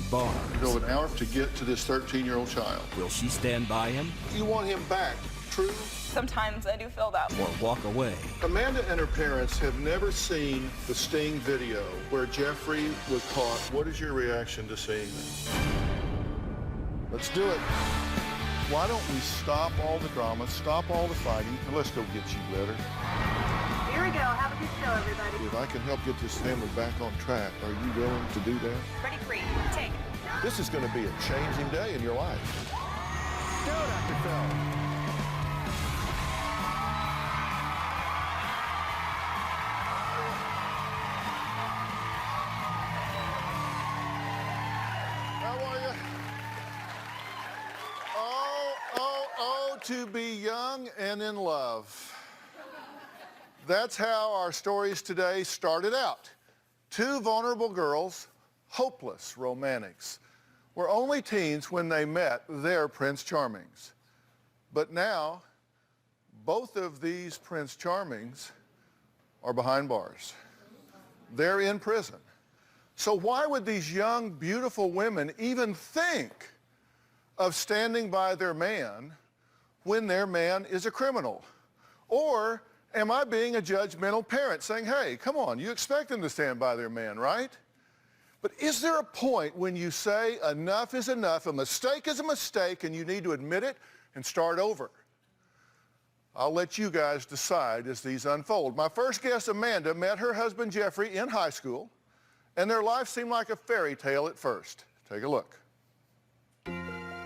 bar. Drove an hour to get to this 13-year-old child. Will she stand by him You want him back, true? Sometimes I do feel that. or walk away? Amanda and her parents have never seen the sting video where Jeffrey was caught. What is your reaction to seeing that? Let's do it. Why don't we stop all the drama, stop all the fighting, and let's go get you better. Here we go. Have a good show, everybody. If I can help get this family back on track, are you willing to do that? Ready, free, take. This is going to be a changing day in your life. Go, Dr. Phil. To be young and in love. That's how our stories today started out. Two vulnerable girls, hopeless romantics, were only teens when they met their Prince Charmings. But now, both of these Prince Charmings are behind bars. They're in prison. So why would these young, beautiful women even think of standing by their man when their man is a criminal? Or am I being a judgmental parent saying, hey, come on, you expect them to stand by their man, right? But is there a point when you say enough is enough, a mistake is a mistake, and you need to admit it and start over? I'll let you guys decide as these unfold. My first guest, Amanda, met her husband, Jeffrey, in high school, and their life seemed like a fairy tale at first. Take a look.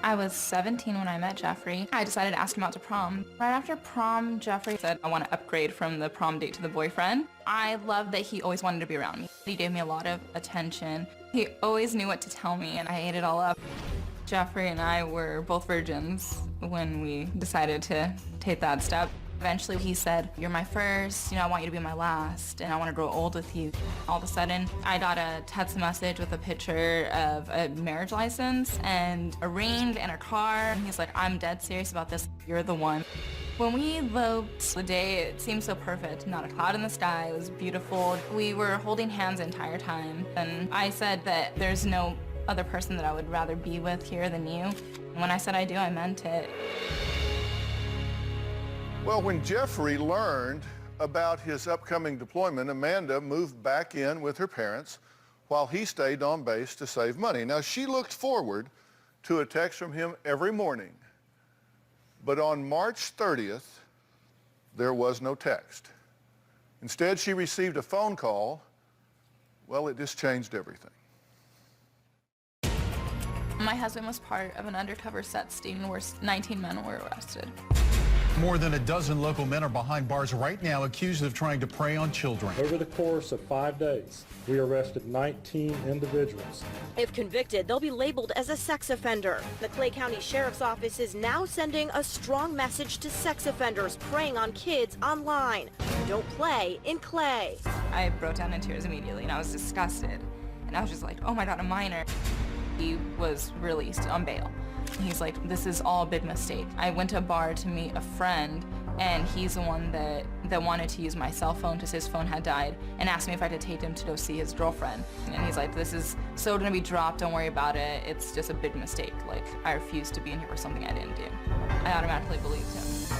I was 17 when I met Jeffrey. I decided to ask him out to prom. Right after prom, Jeffrey said, I want to upgrade from the prom date to the boyfriend. I loved that he always wanted to be around me. He gave me a lot of attention. He always knew what to tell me, and I ate it all up. Jeffrey and I were both virgins when we decided to take that step. Eventually he said, you're my first, I want you to be my last, and I want to grow old with you. All of a sudden, I got a text message with a picture of a marriage license and a ring and a car. And he's like, I'm dead serious about this. You're the one. When we eloped, the day, it seemed so perfect. Not a cloud in the sky. It was beautiful. We were holding hands the entire time. And I said that there's no other person that I would rather be with here than you. And when I said I do, I meant it. Well, when Jeffrey learned about his upcoming deployment, Amanda moved back in with her parents while he stayed on base to save money. Now, she looked forward to a text from him every morning. But on March 30th, there was no text. Instead, she received a phone call. Well, it just changed everything. My husband was part of an undercover set sting where 19 men were arrested. More than a dozen local men are behind bars right now accused of trying to prey on children. Over the course of 5 days, we arrested 19 individuals. If convicted, they'll be labeled as a sex offender. The Clay County Sheriff's Office is now sending a strong message to sex offenders preying on kids online. Don't play in Clay. I broke down in tears immediately, and I was disgusted. And I was just like, oh my God, a minor. He was released on bail. He's like, this is all a big mistake. I went to a bar to meet a friend, and he's the one that wanted to use my cell phone because his phone had died, and asked me if I could take him to go see his girlfriend. And he's like, this is so gonna be dropped, don't worry about it. It's just a big mistake. Like, I refuse to be in here for something I didn't do. I automatically believed him.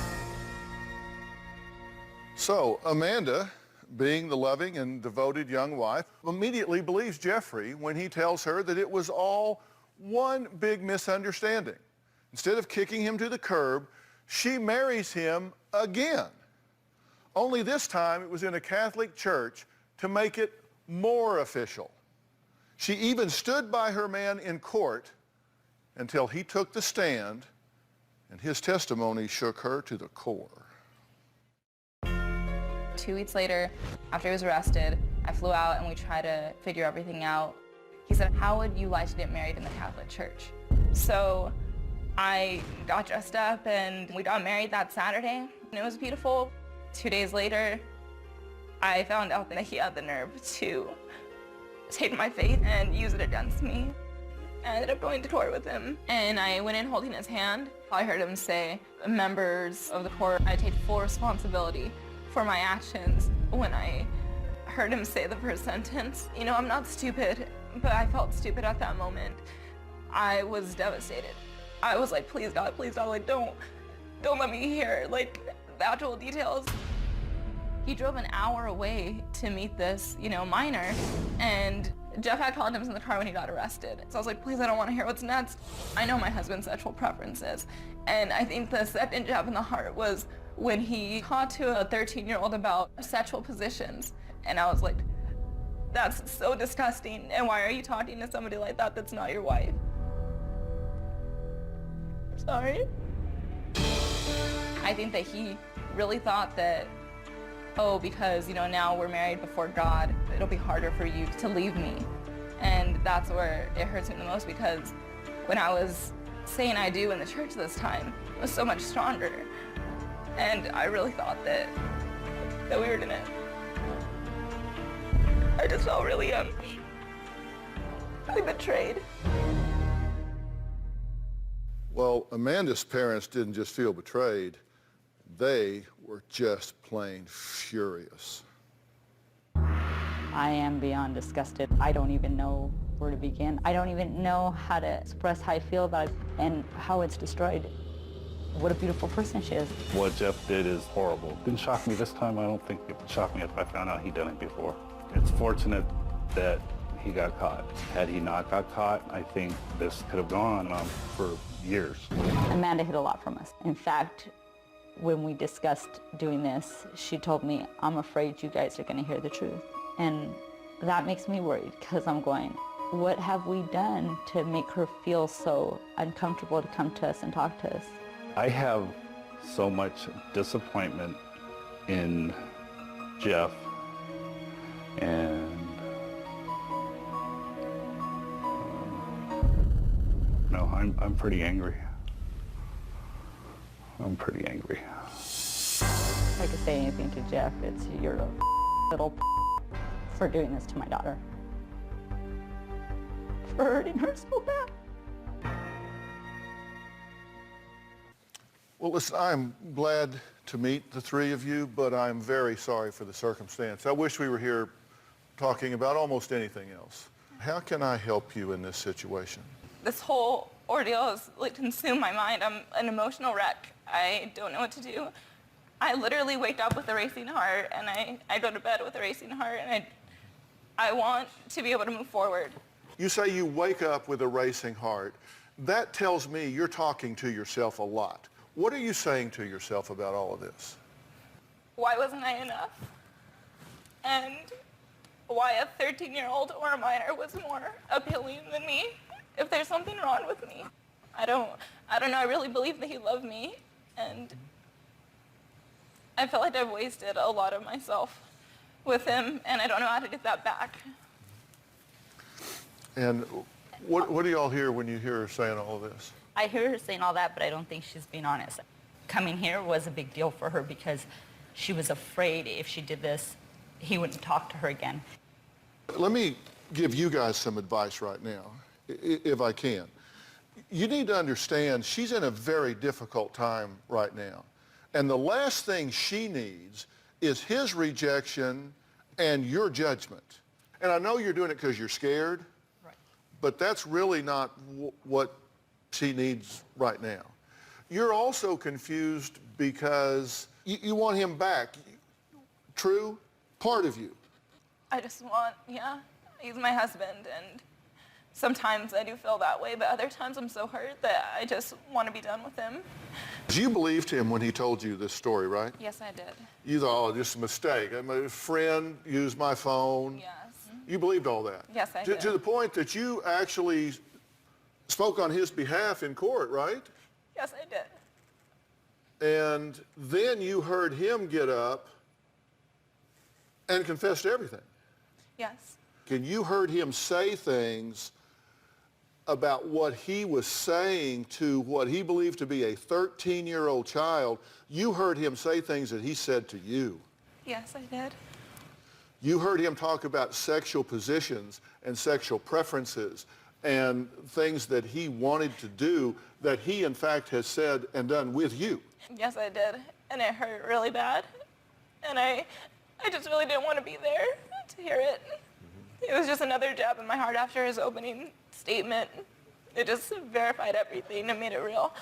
So, Amanda, being the loving and devoted young wife, immediately believes Jeffrey when he tells her that it was all one big misunderstanding. Instead of kicking him to the curb, she marries him again. Only this time it was in a Catholic church to make it more official. She even stood by her man in court until he took the stand, and his testimony shook her to the core. 2 weeks later, after he was arrested, I flew out and we tried to figure everything out. He said, how would you like to get married in the Catholic Church? So I got dressed up and we got married that Saturday, and it was beautiful. 2 days later, I found out that he had the nerve to take my faith and use it against me. I ended up going to court with him, and I went in holding his hand. I heard him say, members of the court, I take full responsibility for my actions. When I heard him say the first sentence, I'm not stupid, but I felt stupid at that moment. I was devastated. I was like, please God, like, don't let me hear, like, the actual details. He drove an hour away to meet this, minor, and Jeff had condoms in the car when he got arrested. So I was like, please, I don't want to hear what's next. I know my husband's sexual preferences, and I think the second jab in the heart was when he talked to a 13-year-old about sexual positions, and I was like, that's so disgusting, and why are you talking to somebody like that that's not your wife? Sorry. I think that he really thought that, oh, because, now we're married before God, it'll be harder for you to leave me. And that's where it hurts me the most, because when I was saying I do in the church this time, it was so much stronger. And I really thought that we were gonna, I just felt really betrayed. Well, Amanda's parents didn't just feel betrayed. They were just plain furious. I am beyond disgusted. I don't even know where to begin. I don't even know how to express how I feel about it and how it's destroyed. What a beautiful person she is. What Jeff did is horrible. It didn't shock me this time. I don't think it would shock me if I found out he'd done it before. It's fortunate that he got caught. Had he not got caught, I think this could have gone on for years. Amanda hid a lot from us. In fact, when we discussed doing this, she told me, I'm afraid you guys are going to hear the truth. And that makes me worried, because I'm going, what have we done to make her feel so uncomfortable to come to us and talk to us? I have so much disappointment in Jeff, and no, I'm pretty angry. I'm pretty angry. If I could say anything to Jeff, it's you're a little for doing this to my daughter. For hurting her so bad. Well, listen, I'm glad to meet the three of you, but I'm very sorry for the circumstance. I wish we were here talking about almost anything else. How can I help you in this situation? This whole ordeal has consumed my mind. I'm an emotional wreck. I don't know what to do. I literally wake up with a racing heart, and I go to bed with a racing heart, and I want to be able to move forward. You say you wake up with a racing heart. That tells me you're talking to yourself a lot. What are you saying to yourself about all of this? Why wasn't I enough? And why a 13-year-old or a minor was more appealing than me? If there's something wrong with me. I don't know. I really believe that he loved me, and I feel like I've wasted a lot of myself with him, and I don't know how to get that back. And what do y'all hear when you hear her saying all of this? I hear her saying all that, but I don't think she's being honest. Coming here was a big deal for her because she was afraid if she did this, he wouldn't talk to her again. Let me give you guys some advice right now, if I can. You need to understand she's in a very difficult time right now. And the last thing she needs is his rejection and your judgment. And I know you're doing it because you're scared, right, but that's really not what she needs right now. You're also confused because you want him back. True? Part of you. I just want, he's my husband, and sometimes I do feel that way, but other times I'm so hurt that I just want to be done with him. You believed him when he told you this story, right? Yes, I did. You thought, oh, just a mistake. My friend used my phone. Yes. You believed all that? Yes, I did. To the point that you actually spoke on his behalf in court, right? Yes, I did. And then you heard him get up and confess to everything. Yes. And you heard him say things about what he was saying to what he believed to be a 13-year-old child. You heard him say things that he said to you. Yes, I did. You heard him talk about sexual positions and sexual preferences and things that he wanted to do that he, in fact, has said and done with you. Yes, I did. And it hurt really bad. And I just really didn't want to be there to hear it. It was just another jab in my heart after his opening statement. It just verified everything and made it real.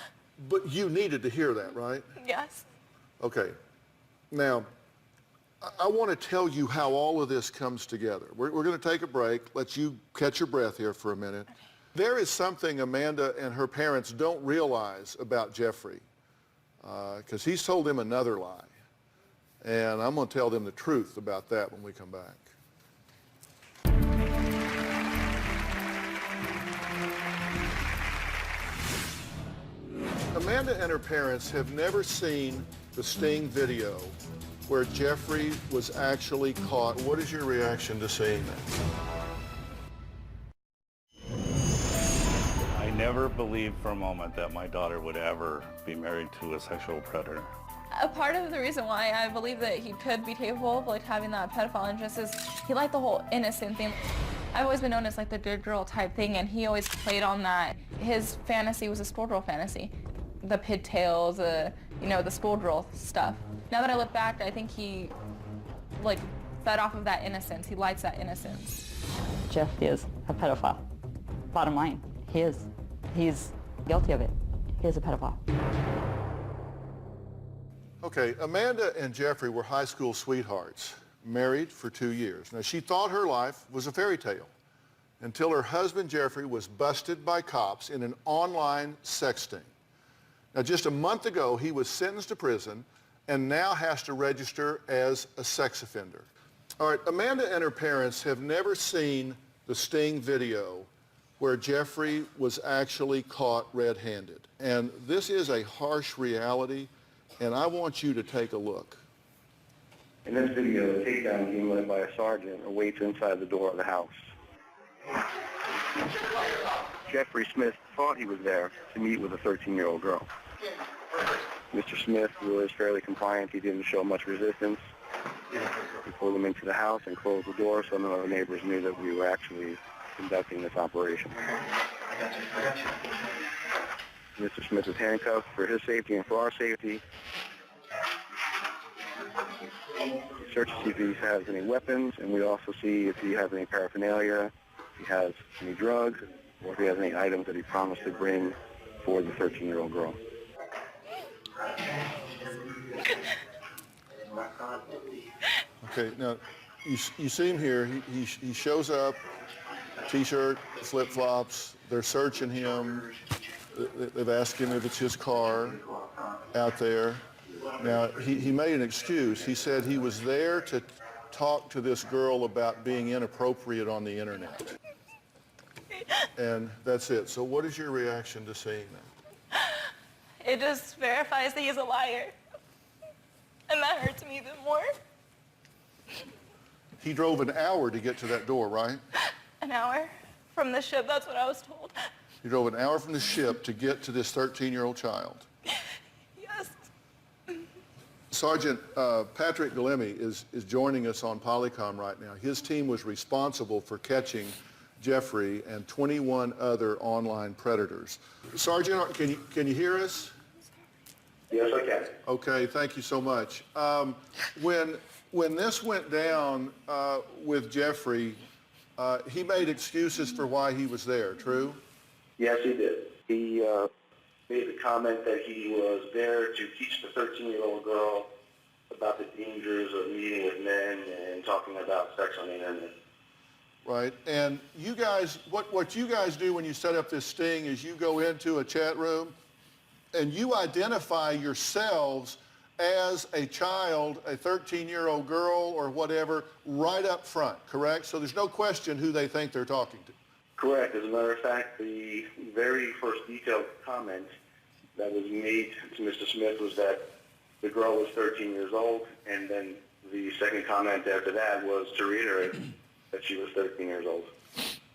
But you needed to hear that, right? Yes. Okay. Now, I want to tell you how all of this comes together. We're going to take a break, let you catch your breath here for a minute. There is something Amanda and her parents don't realize about Jeffrey, because he's told them another lie. And I'm going to tell them the truth about that when we come back. Amanda and her parents have never seen the sting video where Jeffrey was actually caught. What is your reaction to seeing that? I never believed for a moment that my daughter would ever be married to a sexual predator. A part of the reason why I believe that he could be capable of having that pedophile interest is he liked the whole innocent thing. I've always been known as the good girl type thing, and he always played on that. His fantasy was a schoolgirl fantasy. The pigtails, the schoolgirl stuff. Now that I look back, I think he fed off of that innocence. He likes that innocence. Jeff is a pedophile. Bottom line, he is. He's guilty of it. He is a pedophile. Okay, Amanda and Jeffrey were high school sweethearts, married for 2 years. Now, she thought her life was a fairy tale until her husband, Jeffrey, was busted by cops in an online sex sting. Now, just a month ago, he was sentenced to prison and now has to register as a sex offender. All right, Amanda and her parents have never seen the sting video where Jeffrey was actually caught red-handed. And this is a harsh reality, and I want you to take a look. In this video, the takedown being led by a sergeant awaits inside the door of the house. Jeffrey Smith thought he was there to meet with a 13-year-old girl. Mr. Smith was fairly compliant. He didn't show much resistance. We pulled him into the house and closed the door so none of the neighbors knew that we were actually conducting this operation. Mr. Smith is handcuffed for his safety and for our safety. We search to see if he has any weapons, and we also see if he has any paraphernalia, if he has any drugs, or if he has any items that he promised to bring for the 13-year-old girl. Okay, now, you see him here. He shows up, T-shirt, flip-flops. They're searching him. They've asked him if it's his car out there. Now, he made an excuse. He said he was there to talk to this girl about being inappropriate on the internet. And that's it. So what is your reaction to seeing that? It just verifies that he's a liar. And that hurts me even more. He drove an hour to get to that door, right? An hour from the ship, that's what I was told. He drove an hour from the ship to get to this 13-year-old child. Yes. Sergeant Patrick Galemi is joining us on Polycom right now. His team was responsible for catching Jeffrey and 21 other online predators. Sergeant, can you hear us? Yes, I can. Okay, thank you so much. When this went down with Jeffrey, he made excuses for why he was there, true? Yes, he did. He made the comment that he was there to teach the 13-year-old girl about the dangers of meeting with men and talking about sex on the internet. Right, and you guys, what you guys do when you set up this sting is you go into a chat room and you identify yourselves as a child, a 13-year-old girl or whatever, right up front, correct? So there's no question who they think they're talking to. Correct. As a matter of fact, the very first detailed comment that was made to Mr. Smith was that the girl was 13 years old, and then the second comment after that was to reiterate that she was 13 years old.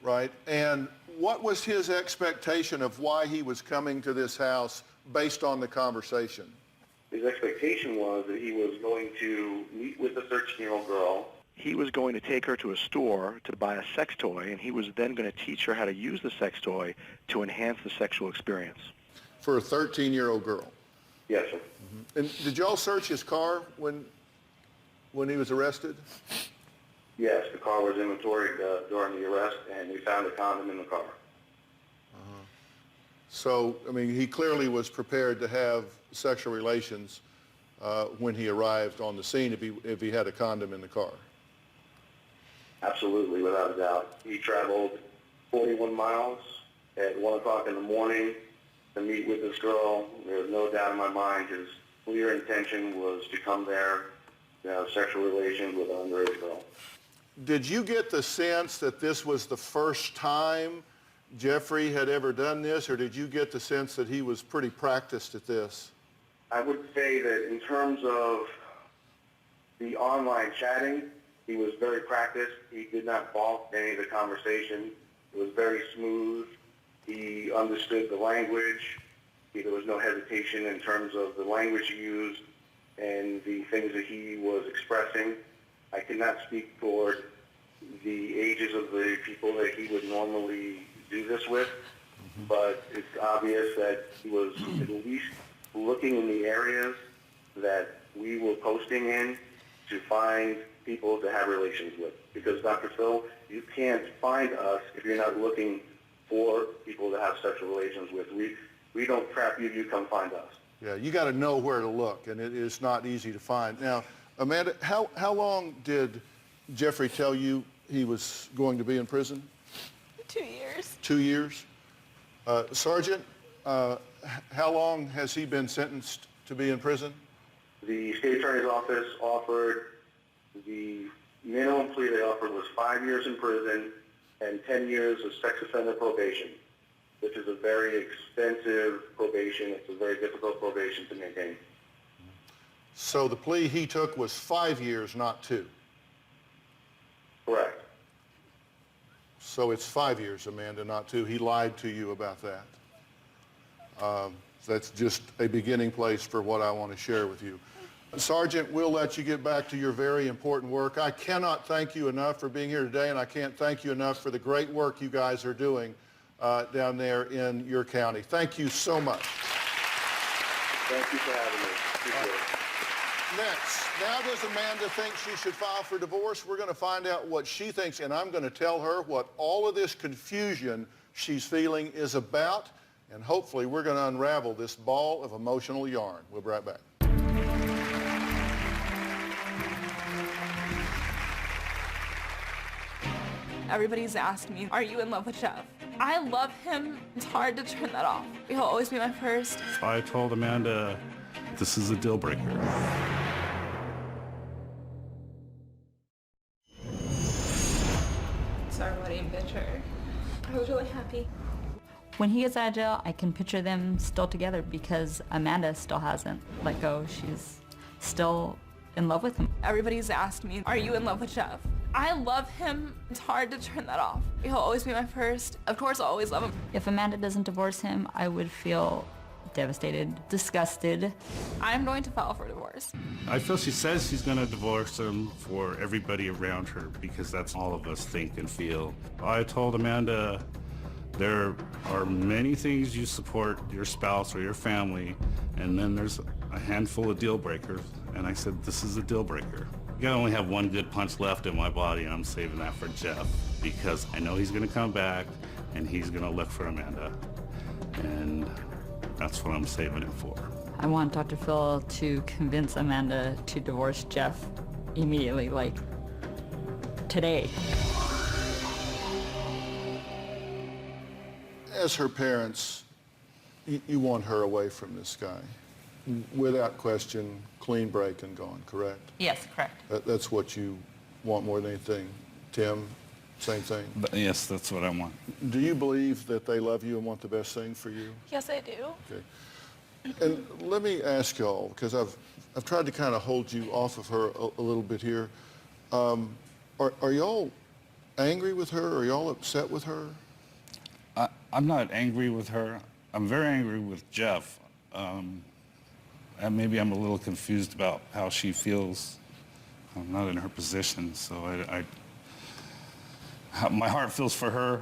Right, and what was his expectation of why he was coming to this house based on the conversation? His expectation was that he was going to meet with the 13-year-old girl. He was going to take her to a store to buy a sex toy, and he was then going to teach her how to use the sex toy to enhance the sexual experience. For a 13-year-old girl? Yes, sir. Mm-hmm. And did y'all search his car when he was arrested? Yes, the car was inventoried during the arrest, and we found a condom in the car. So, I mean, he clearly was prepared to have sexual relations when he arrived on the scene if he had a condom in the car. Absolutely, without a doubt. He traveled 41 miles at 1 o'clock in the morning to meet with this girl. There's no doubt in my mind his clear intention was to come there to have sexual relations with an underage girl. Did you get the sense that this was the first time Jeffrey had ever done this, or did you get the sense that he was pretty practiced at this? I would say that in terms of the online chatting, he was very practiced. He did not balk any of the conversation. It was very smooth. He understood the language. There was no hesitation in terms of the language he used and the things that he was expressing. I cannot speak toward the ages of the people that he would normally do this with, but it's obvious that he was at least looking in the areas that we were posting in to find people to have relations with. Because, Dr. Phil, you can't find us if you're not looking for people to have sexual relations with. We don't trap you, you come find us. Yeah, you got to know where to look, and it is not easy to find. Now, Amanda, how long did Jeffrey tell you he was going to be in prison? 2 years. 2 years? Sergeant, how long has he been sentenced to be in prison? The state attorney's office offered, the minimum plea they offered was 5 years in prison and 10 years of sex offender probation, which is a very expensive probation. It's a very difficult probation to maintain. So the plea he took was 5 years, not 2? Correct. So it's 5 years, Amanda, not 2. He lied to you about that. That's just a beginning place for what I want to share with you. Sergeant, we'll let you get back to your very important work. I cannot thank you enough for being here today, and I can't thank you enough for the great work you guys are doing down there in your county. Thank you so much. Thank you for having me. Appreciate it. Next, now does Amanda think she should file for divorce? We're going to find out what she thinks, and I'm going to tell her what all of this confusion she's feeling is about, and hopefully we're going to unravel this ball of emotional yarn. We'll be right back. Everybody's asked me, are you in love with Jeff? I love him. It's hard to turn that off. He'll always be my first. I told Amanda, this is a deal breaker. It's our wedding picture. I was really happy. When he gets out of jail, I can picture them still together because Amanda still hasn't let go. She's still in love with him. Everybody's asked me, are you in love with Jeff? I love him. It's hard to turn that off. He'll always be my first. Of course, I'll always love him. If Amanda doesn't divorce him, I would feel devastated, disgusted. I'm going to file for divorce. I feel she says she's going to divorce him for everybody around her because that's all of us think and feel. I told Amanda, there are many things you support your spouse or your family, and then there's a handful of deal breakers. And I said, this is a deal breaker. I only have one good punch left in my body, and I'm saving that for Jeff because I know he's going to come back and he's going to look for Amanda. And that's what I'm saving it for. I want Dr. Phil to convince Amanda to divorce Jeff immediately, like today. As her parents, you want her away from this guy. Without question, clean break and gone, correct? Yes, correct. That's what you want more than anything. Tim, same thing? Yes, that's what I want. Do you believe that they love you and want the best thing for you? Yes, I do. Okay. And let me ask y'all, because I've tried to kind of hold you off of her a little bit here. Are y'all angry with her? Are y'all upset with her? I'm not angry with her. I'm very angry with Jeff. And maybe I'm a little confused about how she feels. I'm not in her position, so my heart feels for her.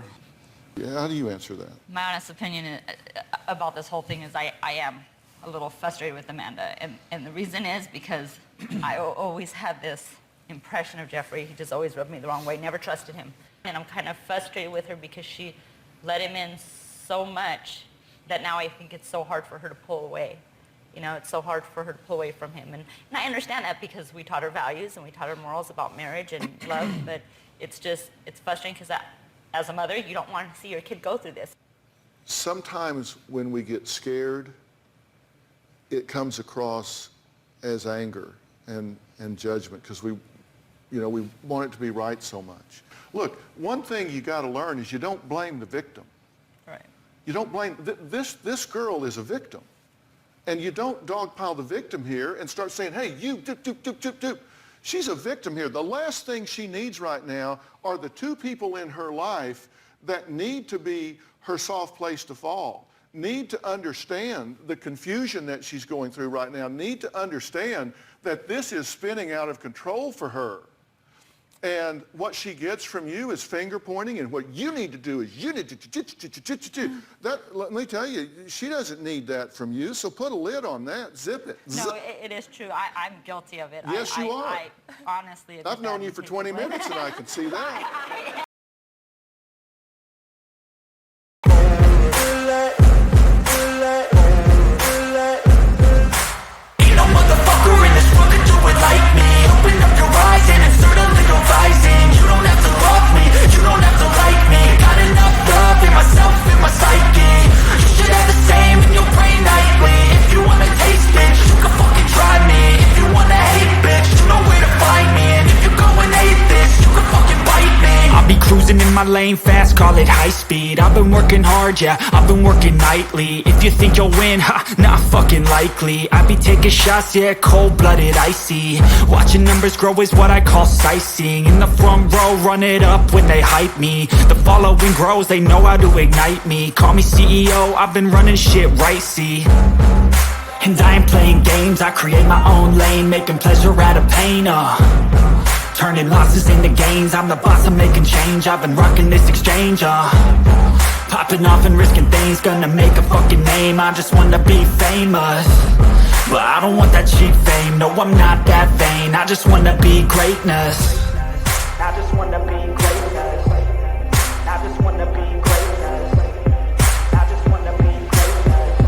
Yeah, how do you answer that? My honest opinion about this whole thing is I am a little frustrated with Amanda. And the reason is because I always had this impression of Jeffrey. He just always rubbed me the wrong way, never trusted him. And I'm kind of frustrated with her because she let him in so much that now I think it's so hard for her to pull away. You know, it's so hard for her to pull away from him. And I understand that because we taught her values and we taught her morals about marriage and love, but it's frustrating because as a mother, you don't want to see your kid go through this. Sometimes when we get scared, it comes across as anger and judgment because we want it to be right so much. Look, one thing you got to learn is you don't blame the victim. Right. You don't blame, this girl is a victim. And you don't dogpile the victim here and start saying, hey, you, doop. She's a victim here. The last thing she needs right now are the two people in her life that need to be her soft place to fall, need to understand the confusion that she's going through right now, need to understand that this is spinning out of control for her. And what she gets from you is finger pointing, and what you need to do is you need to that. Let me tell you, she doesn't need that from you. So put a lid on that. Zip it. No, it is true. I'm guilty of it. Yes, you are. Honestly, I've known you for 20 minutes, and I can see that. Ain't no motherfucker in this world can do it like me. Open up your eyes and insert a little rising. You don't have to love me, you don't have to like me. Got enough love in myself, in my psyche. You should have the same in your brain nightly. If you wanna taste, bitch, you can fucking try me. If you wanna hate, bitch, you know where to find me. And if you go and hate this, you can fucking bite me. I'll be cruising in my lane fast, call it high speed. I've been working hard, yeah, I've been working nightly. If you think you'll win, ha, not fucking likely. I be taking shots, yeah, cold-blooded, icy. Watching numbers grow is what I call sightseeing. In the front row, run it up when they hype me. The following grows, they know how to ignite me. Call me CEO, I've been running shit right, see. And I ain't playing games, I create my own lane, making pleasure out of pain, turning losses into gains. I'm the boss, I'm making change. I've been rocking this exchange, popping off and risking things. Gonna make a fucking name, I just wanna be famous. But I don't want that cheap fame, no, I'm not that vain. I just wanna be greatness. I just wanna be greatness. I just wanna be greatness. I just wanna be greatness.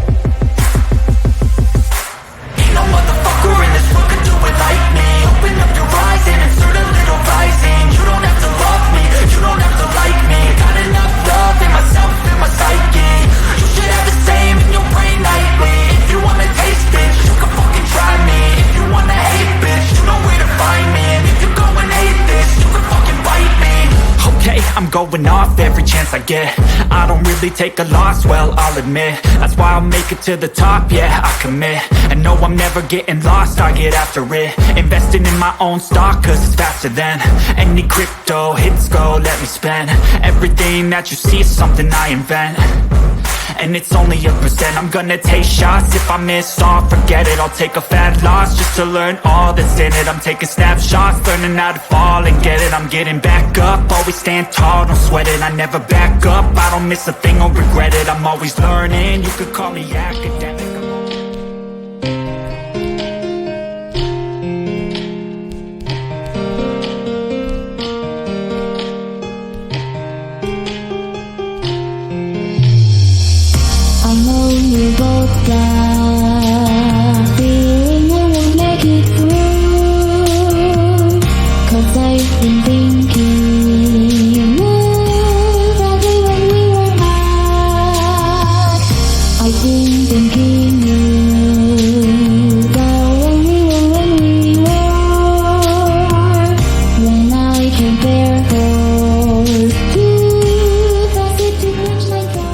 Ain't no motherfucker in this world can do it like me. Open up your eyes and insert a little rising. You don't have to love me, you don't have to like me. Got enough love in myself, in my psyche. You should have the same in your brain nightly. If you wanna taste, bitch, you can fucking try me. If you wanna hate, bitch, you know where to find me. And if you go and hate this, you can fucking bite me. Okay, I'm going off every chance I get. I don't really take a loss, well, I'll admit. That's why I'll make it to the top, yeah, I commit. And no, I'm never getting lost, I get after it. Investing in my own stock, cause it's faster than any crypto hits go, let me spend. Everything that you see is something I invent. And it's only a percent. I'm gonna take shots. If I miss all, forget it. I'll take a fat loss just to learn all that's in it. I'm taking snapshots, learning how to fall and get it. I'm getting back up, always stand tall, don't sweat it. I never back up, I don't miss a thing or regret it. I'm always learning, you could call me academic. I know you both got feeling I won't make it through, 'cause I've been thinking you moved probably when we were hot. I've been thinking you got when we were, when I can't bear those two, that's it too much like that.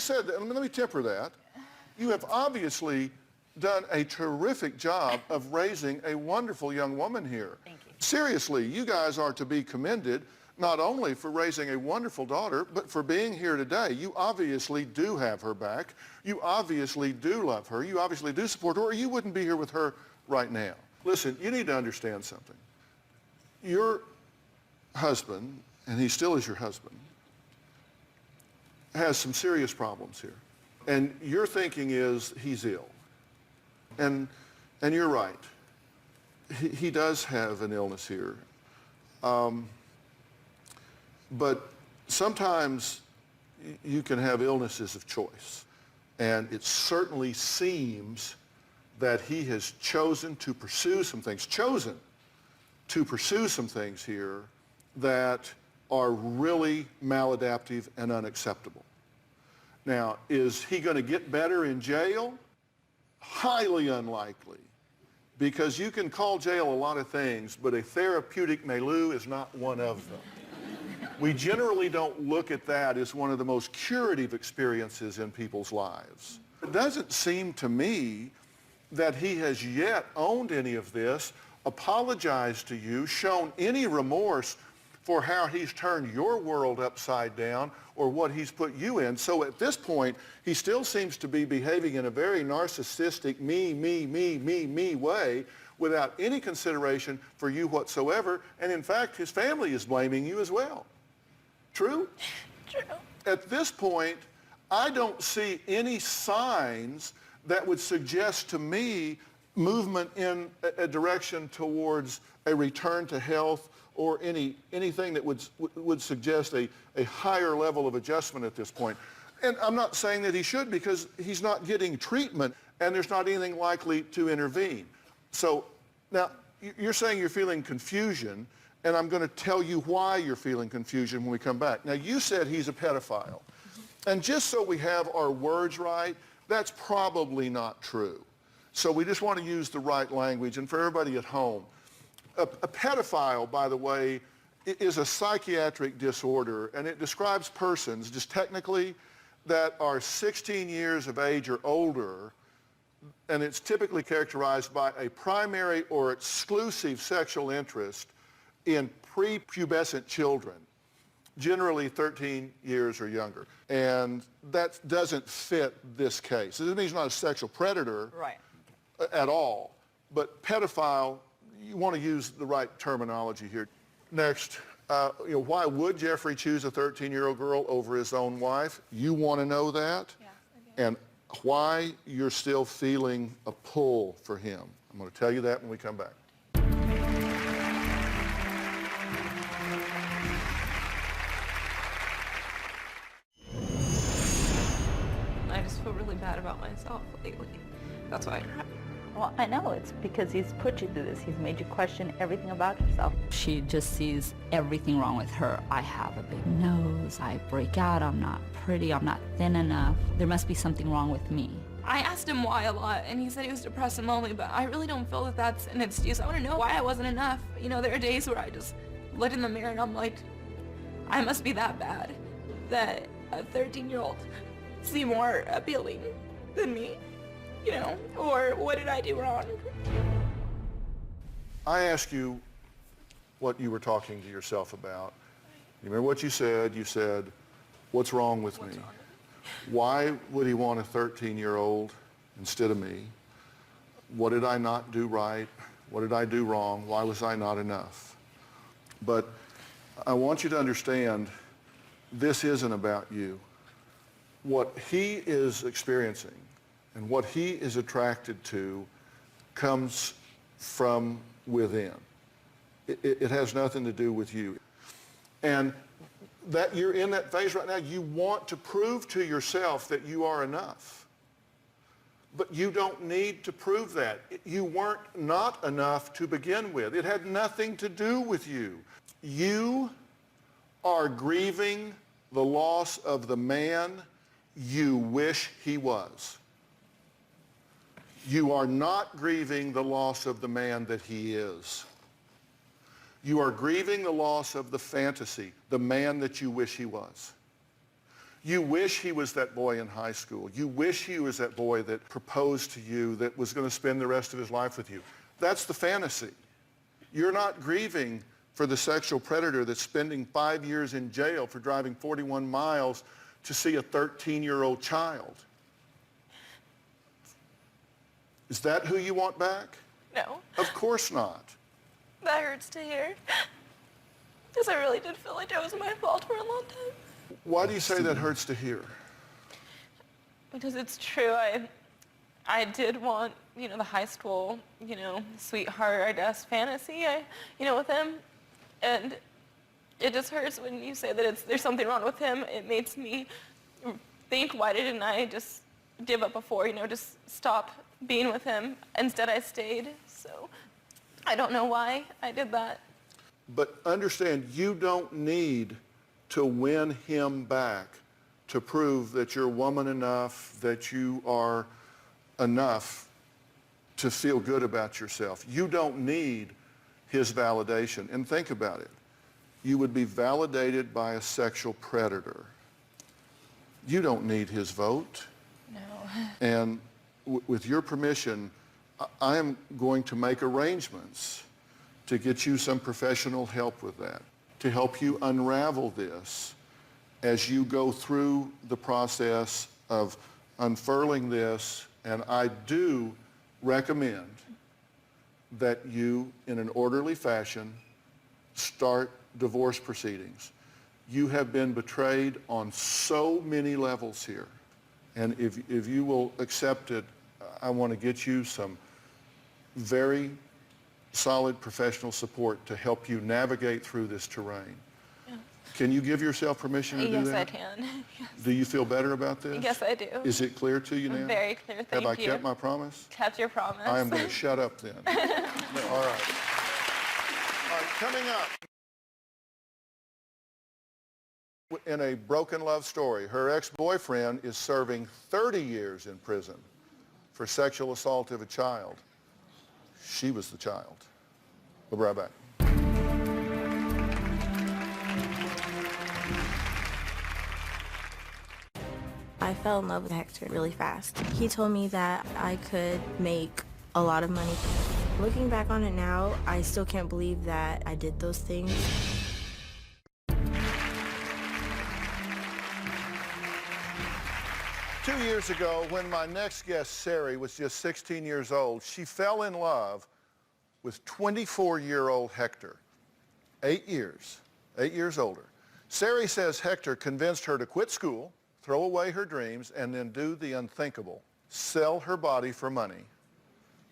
said that, let me temper that. You have obviously done a terrific job of raising a wonderful young woman here. Thank you. Seriously, you guys are to be commended not only for raising a wonderful daughter, but for being here today. You obviously do have her back. You obviously do love her. You obviously do support her, or you wouldn't be here with her right now. Listen, you need to understand something. Your husband, and he still is your husband, has some serious problems here. And your thinking is he's ill. And you're right. He does have an illness here. But sometimes you can have illnesses of choice. And it certainly seems that he has chosen to pursue some things, here that are really maladaptive and unacceptable. Now, is he going to get better in jail? Highly unlikely, because you can call jail a lot of things, but a therapeutic milieu is not one of them. We generally don't look at that as one of the most curative experiences in people's lives. It doesn't seem to me that he has yet owned any of this, apologized to you, shown any remorse for how he's turned your world upside down or what he's put you in. So at this point, he still seems to be behaving in a very narcissistic me way without any consideration for you whatsoever. And in fact, his family is blaming you as well. True? True. At this point, I don't see any signs that would suggest to me movement in a direction towards a return to health or anything that would suggest a higher level of adjustment at this point. And I'm not saying that he should, because he's not getting treatment and there's not anything likely to intervene. So now you're saying you're feeling confusion, and I'm going to tell you why you're feeling confusion when we come back. Now, you said he's a pedophile. And just so we have our words right, that's probably not true. So we just want to use the right language. And for everybody at home, a pedophile, by the way, is a psychiatric disorder, and it describes persons, just technically, that are 16 years of age or older, and it's typically characterized by a primary or exclusive sexual interest in prepubescent children, generally 13 years or younger. And that doesn't fit this case. It doesn't mean he's not a sexual predator at all, but pedophile, you want to use the right terminology here. Next, why would Jeffrey choose a 13-year-old girl over his own wife? You want to know that? Yes, I do. And why you're still feeling a pull for him. I'm going to tell you that when we come back. I just feel really bad about myself lately. That's why I cried. Well, I know it's because he's put you through this. He's made you question everything about yourself. She just sees everything wrong with her. I have a big nose, I break out, I'm not pretty, I'm not thin enough. There must be something wrong with me. I asked him why a lot, and he said he was depressed and lonely, but I really don't feel that that's an excuse. I want to know why I wasn't enough. You know, there are days where I just look in the mirror and I'm like, I must be that bad that a 13-year-old see more appealing than me. You know, or what did I do wrong? I asked you what you were talking to yourself about. You remember what you said? You said, what's wrong with me? Why would he want a 13-year-old instead of me? What did I not do right? What did I do wrong? Why was I not enough? But I want you to understand, this isn't about you. What he is experiencing and what he is attracted to comes from within. It has nothing to do with you. And that you're in that phase right now, you want to prove to yourself that you are enough. But you don't need to prove that. You weren't not enough to begin with. It had nothing to do with you. You are grieving the loss of the man you wish he was. You are not grieving the loss of the man that he is. You are grieving the loss of the fantasy, the man that you wish he was. You wish he was that boy in high school. You wish he was that boy that proposed to you, that was going to spend the rest of his life with you. That's the fantasy. You're not grieving for the sexual predator that's spending 5 years in jail for driving 41 miles to see a 13-year-old child. Is that who you want back? No. Of course not. That hurts to hear. Because I really did feel like it was my fault for a long time. Why do you say that hurts to hear? Because it's true. I did want, the high school, sweetheart, I guess, fantasy, with him. And it just hurts when you say that there's something wrong with him. It makes me think, why didn't I just give up before, just stop being with him? Instead, I stayed. So I don't know why I did that. But understand, you don't need to win him back to prove that you're woman enough, that you are enough to feel good about yourself. You don't need his validation. And think about it. You would be validated by a sexual predator. You don't need his vote. No. And with your permission, I am going to make arrangements to get you some professional help with that, to help you unravel this as you go through the process of unfurling this. And I do recommend that you, in an orderly fashion, start divorce proceedings. You have been betrayed on so many levels here. And if you will accept it, I want to get you some very solid professional support to help you navigate through this terrain. Yeah. Can you give yourself permission to do that? Yes, I can. Yes. Do you feel better about this? Yes, I do. Is it clear to you now? Very clear, thank you. Have I kept my promise? Kept your promise. I am going to shut up then. All right. All right, coming up. In a broken love story, her ex-boyfriend is serving 30 years in prison for sexual assault of a child. She was the child. We'll be right back. I fell in love with Hector really fast. He told me that I could make a lot of money. Looking back on it now, I still can't believe that I did those things. Two years ago, when my next guest, Sari, was just 16 years old, she fell in love with 24-year-old Hector, 8 years older. Sari says Hector convinced her to quit school, throw away her dreams, and then do the unthinkable, sell her body for money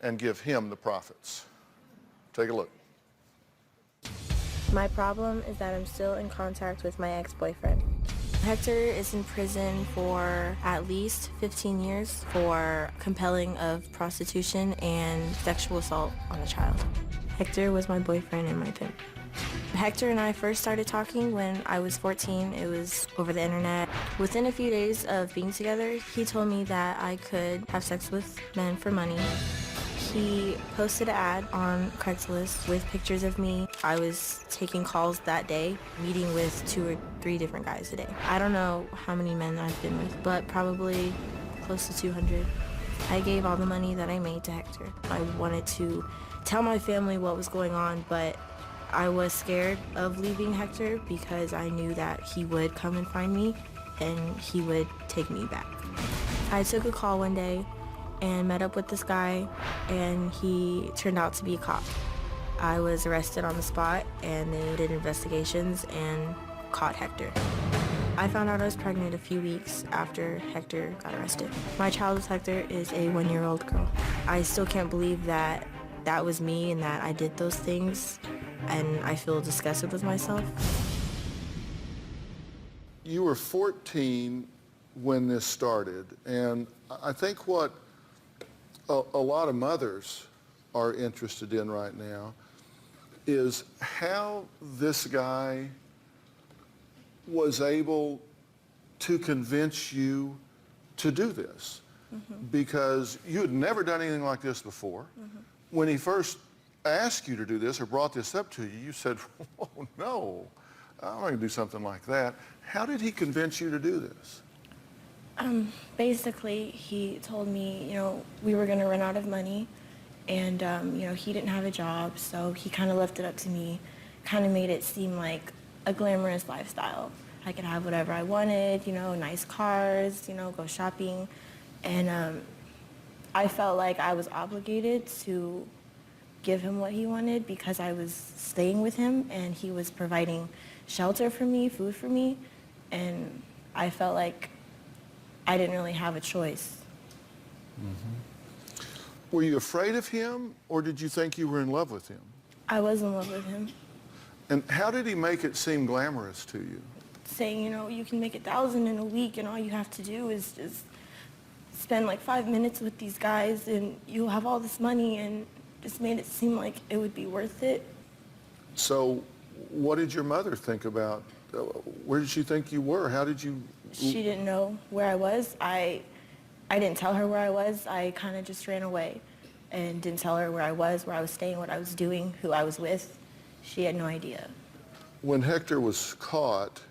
and give him the profits. Take a look. My problem is that I'm still in contact with my ex-boyfriend. Hector is in prison for at least 15 years for compelling of prostitution and sexual assault on a child. Hector was my boyfriend and my pimp. Hector and I first started talking when I was 14. It was over the internet. Within a few days of being together, he told me that I could have sex with men for money. He posted an ad on Craigslist with pictures of me. I was taking calls that day, meeting with 2 or 3 different guys a day. I don't know how many men I've been with, but probably close to 200. I gave all the money that I made to Hector. I wanted to tell my family what was going on, but I was scared of leaving Hector because I knew that he would come and find me and he would take me back. I took a call one day and met up with this guy, and he turned out to be a cop. I was arrested on the spot, and they did investigations and caught Hector. I found out I was pregnant a few weeks after Hector got arrested. My child with Hector is a 1-year-old girl. I still can't believe that that was me and that I did those things, and I feel disgusted with myself. You were 14 when this started, and I think what a lot of mothers are interested in right now is how this guy was able to convince you to do this. Because you had never done anything like this before. When he first asked you to do this or brought this up to you, you said, oh no, I'm going to do something like that. How did he convince you to do this? Basically, he told me, we were going to run out of money, and, he didn't have a job, so he kind of left it up to me, kind of made it seem like a glamorous lifestyle. I could have whatever I wanted, nice cars, go shopping, and I felt like I was obligated to give him what he wanted because I was staying with him, and he was providing shelter for me, food for me, and I felt like I didn't really have a choice. Mm-hmm. Were you afraid of him, or did you think you were in love with him? I was in love with him. And how did he make it seem glamorous to you? Saying, you can make $1,000 in a week, and all you have to do is just spend like 5 minutes with these guys, and you'll have all this money, and just made it seem like it would be worth it. So what did your mother think about, where did she think you were? How did you... She didn't know where I was. I didn't tell her where I was. I kind of just ran away and didn't tell her where I was staying, what I was doing, who I was with. She had no idea. When Hector was caught,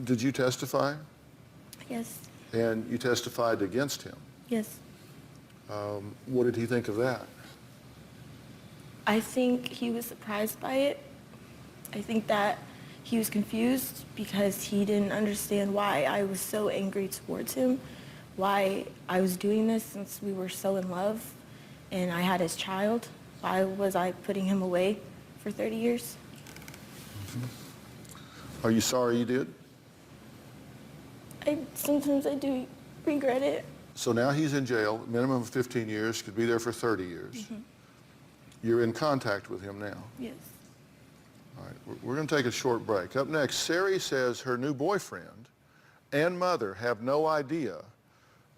did you testify? Yes. And you testified against him? Yes. What did he think of that? I think he was surprised by it. I think that he was confused because he didn't understand why I was so angry towards him, why I was doing this since we were so in love and I had his child. Why was I putting him away for 30 years? Mm-hmm. Are you sorry you did? Sometimes I do regret it. So now he's in jail, minimum of 15 years, could be there for 30 years. Mm-hmm. You're in contact with him now? Yes. All right, we're going to take a short break. Up next, Sari says her new boyfriend and mother have no idea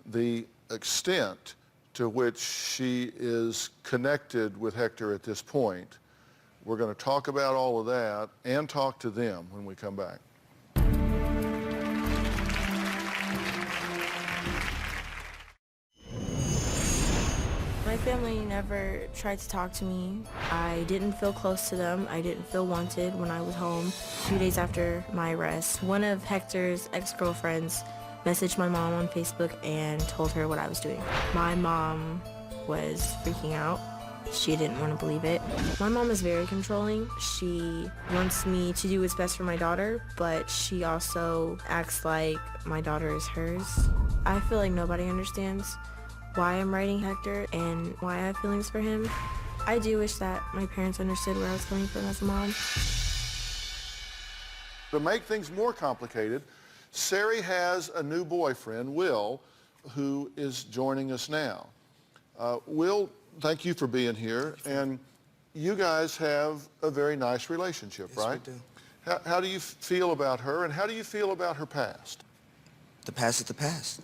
the extent to which she is connected with Hector at this point. We're going to talk about all of that and talk to them when we come back. My family never tried to talk to me. I didn't feel close to them. I didn't feel wanted when I was home. A few days after my arrest, one of Hector's ex-girlfriends messaged my mom on Facebook and told her what I was doing. My mom was freaking out. She didn't want to believe it. My mom is very controlling. She wants me to do what's best for my daughter, but she also acts like my daughter is hers. I feel like nobody understands why I'm writing Hector and why I have feelings for him. I do wish that my parents understood where I was coming from as a mom. To make things more complicated, Sari has a new boyfriend, Will, who is joining us now. Will, thank you for being here. And you guys have a very nice relationship, yes, right? We do. How do you feel about her, and how do you feel about her past? The past is the past.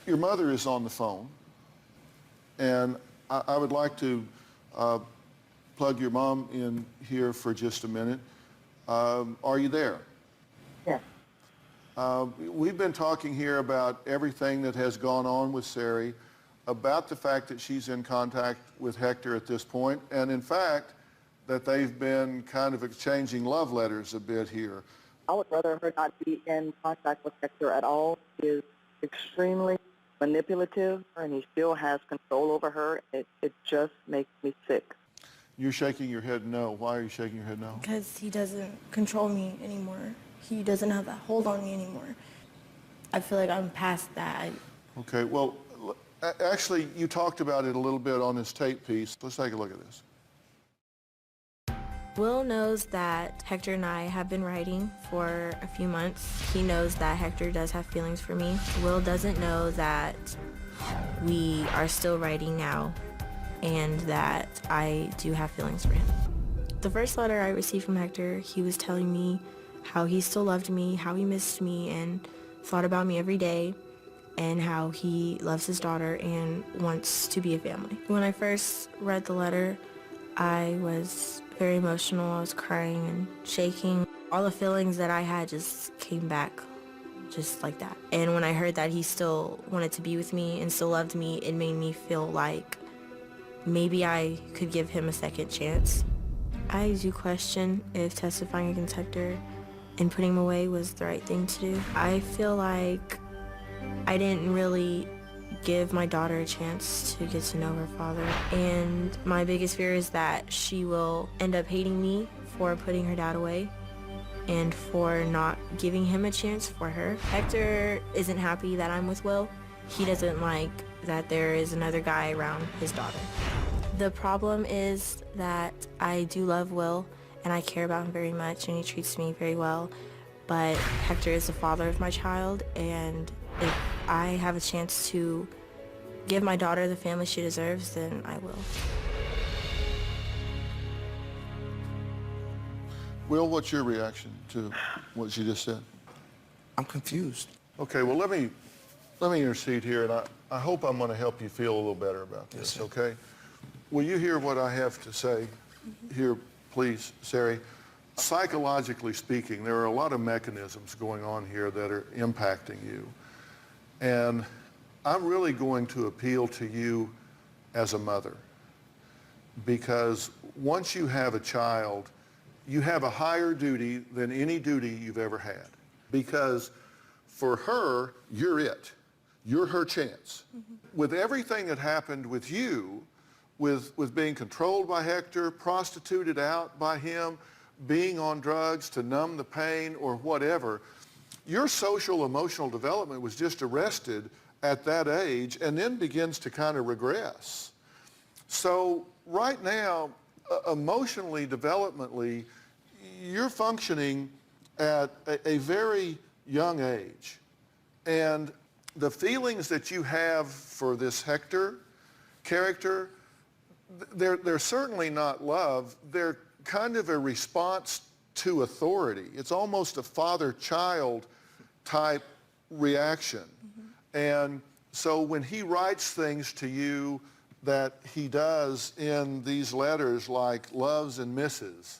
Your mother is on the phone, and I would like to plug your mom in here for just a minute. Are you there? Yes. We've been talking here about everything that has gone on with Sari, about the fact that she's in contact with Hector at this point, and in fact, that they've been kind of exchanging love letters a bit here. I would rather her not be in contact with Hector at all. He is extremely manipulative, and he still has control over her. It just makes me sick. You're shaking your head no. Why are you shaking your head no? Because he doesn't control me anymore. He doesn't have that hold on me anymore. I feel like I'm past that. Okay, well, actually, you talked about it a little bit on this tape piece. Let's take a look at this. Will knows that Hector and I have been writing for a few months. He knows that Hector does have feelings for me. Will doesn't know that we are still writing now and that I do have feelings for him. The first letter I received from Hector, he was telling me how he still loved me, how he missed me and thought about me every day, and how he loves his daughter and wants to be a family. When I first read the letter, I was very emotional. I was crying and shaking. All the feelings that I had just came back just like that. And when I heard that he still wanted to be with me and still loved me, it made me feel like maybe I could give him a second chance. I do question if testifying against Hector and putting him away was the right thing to do. I feel like I didn't really give my daughter a chance to get to know her father, and my biggest fear is that she will end up hating me for putting her dad away and for not giving him a chance for her. Hector isn't happy that I'm with Will. He doesn't like that there is another guy around his daughter. The problem is that I do love Will and I care about him very much and he treats me very well, but Hector is the father of my child, and if I have a chance to give my daughter the family she deserves, then I will. Will, what's your reaction to what she just said? I'm confused. Okay, well, let me intercede here, and I hope I'm going to help you feel a little better about this, Yes, okay? Will you hear what I have to say here, please, Sari? Psychologically speaking, there are a lot of mechanisms going on here that are impacting you. And I'm really going to appeal to you as a mother, because once you have a child, you have a higher duty than any duty you've ever had, because for her, you're it. You're her chance. With everything that happened with you, with being controlled by Hector, prostituted out by him, being on drugs to numb the pain or whatever, your social emotional development was just arrested at that age and then begins to kind of regress. So right now, emotionally, developmentally, you're functioning at a very young age. And the feelings that you have for this Hector character, they're certainly not love. They're kind of a response to authority. It's almost a father-child type reaction. And so when he writes things to you that he does in these letters like loves and misses,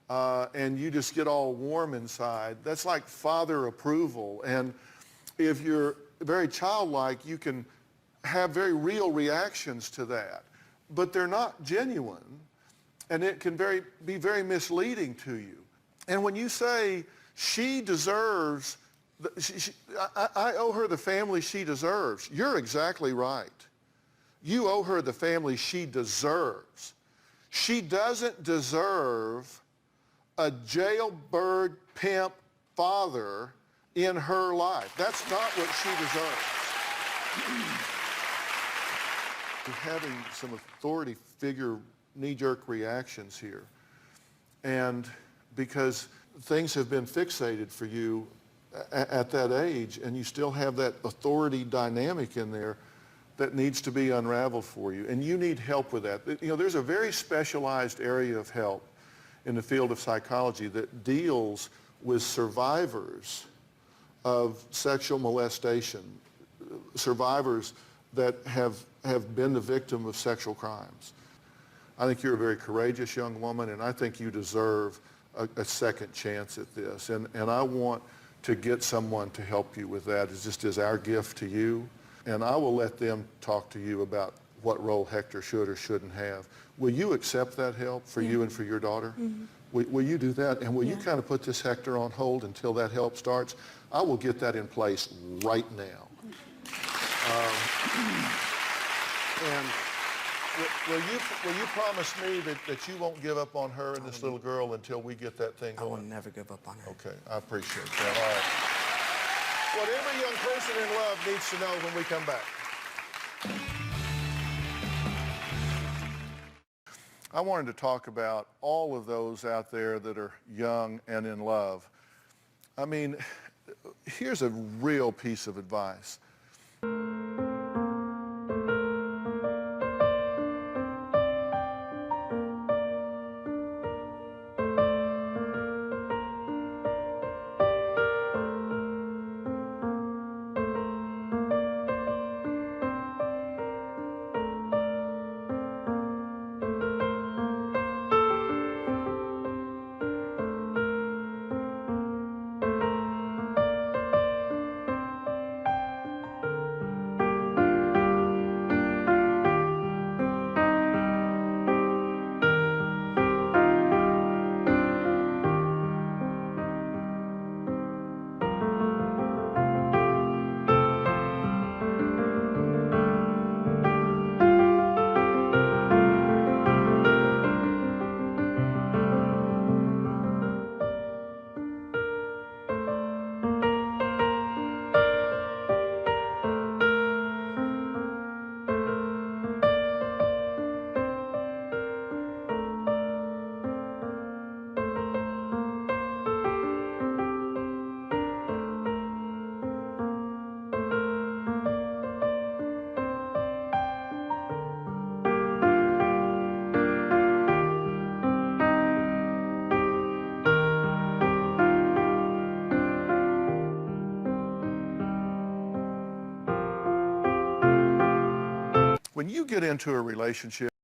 and you just get all warm inside, that's like father approval. And if you're very childlike, you can have very real reactions to that, but they're not genuine, and it can be very misleading to you. And when you say she deserves, I owe her the family she deserves, you're exactly right. You owe her the family she deserves. She doesn't deserve a jailbird pimp father in her life. That's not what she deserves. You're having some authority figure knee-jerk reactions here. And because things have been fixated for you at that age, and you still have that authority dynamic in there that needs to be unraveled for you. And you need help with that. You know, there's a very specialized area of help in the field of psychology that deals with survivors of sexual molestation, survivors that have been the victim of sexual crimes. I think you're a very courageous young woman, and I think you deserve a second chance at this. And I want to get someone to help you with that. It's just as our gift to you. And I will let them talk to you about what role Hector should or shouldn't have. Will you accept that help for you and for your daughter? Will you do that? And will you kind of put this Hector on hold until that help starts? I will get that in place right now. And will you promise me that you won't give up on her and this little girl until we get that thing going? I will never give up on her. Okay, I appreciate that. All right. What every young person in love needs to know when we come back. I wanted to talk about all of those out there that are young and in love. I mean, here's a real piece of advice. When you get into a relationship,